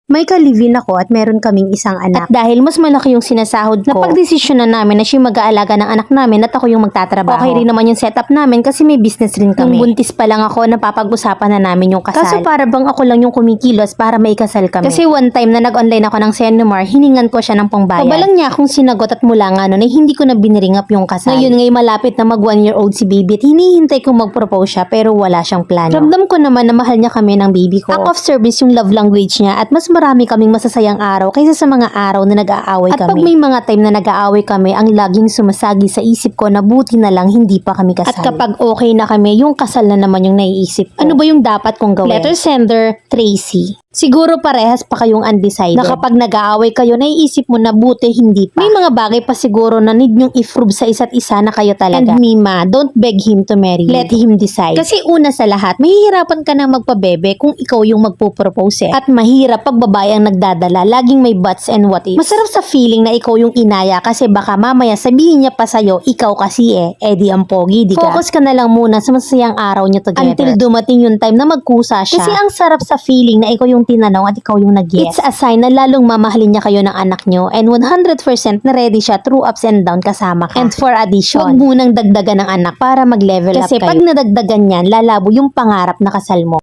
May ka-live-in ako at meron kaming isang anak. At dahil mas malaki yung sinasahod ko, napagdesisyon na namin na siya mag-aalaga ng anak namin at ako yung magtatrabaho. Okay rin naman yung setup namin kasi may business rin kami. Nung buntis pa lang ako, napapag-usapan na namin yung kasal. Kaso para bang ako lang yung kumikilos para may kasal kami. Kasi one time na nag-online ako ng Senomar, hiningan ko siya ng pangbayad. Pabalang niya akong sinagot at mula nga nun ay hindi ko na biniring up yung kasal. Ngayon ngay malapit na mag 1-year-old si baby at hinihintay kong mag-propose siya pero wala siyang plano. Ramdam ko naman na mahal niya kami ng baby ko. Act of service yung love language niya at mas marami kaming masasayang araw kaysa sa mga araw na nag-aaway kami. At pag may mga time na nag-aaway kami, ang laging sumasagi sa isip ko na buti na lang hindi pa kami kasal. At kapag okay na kami, yung kasal na naman yung naiisip ko. Ano ba yung dapat kong gawin? Letter sender, Tracy. Siguro parehas pa kayong undecided. Na kapag nag-aaway kayo, naiisip mo na buti hindi pa. May mga bagay pa siguro na need nyong i-prove sa isa't isa na kayo talaga. And Mima, don't beg him to marry you. Let him decide. Kasi una sa lahat, mahihirapan ka na magpabebe kung ikaw yung magpo-propose. At mahirap pag babae ang nagdadala, laging may buts and what ifs. Masarap sa feeling na ikaw yung inaya kasi baka mamaya sabihin niya pa sa'yo, ikaw kasi edi ang pogi, di ka? Focus ka na lang muna sa masayang araw niyo together. Until dumating yung time na magkusa siya. Kasi ang sarap sa feeling na ikaw yung tinanong at ikaw yung nag-yes. It's a sign na lalong mamahalin niya kayo ng anak nyo and 100% na ready siya through ups and down kasama ka. And for addition, huwag munang dagdagan ng anak para mag-level up kayo. Kasi pag nadagdagan yan, lalabo yung pangarap na kasal mo.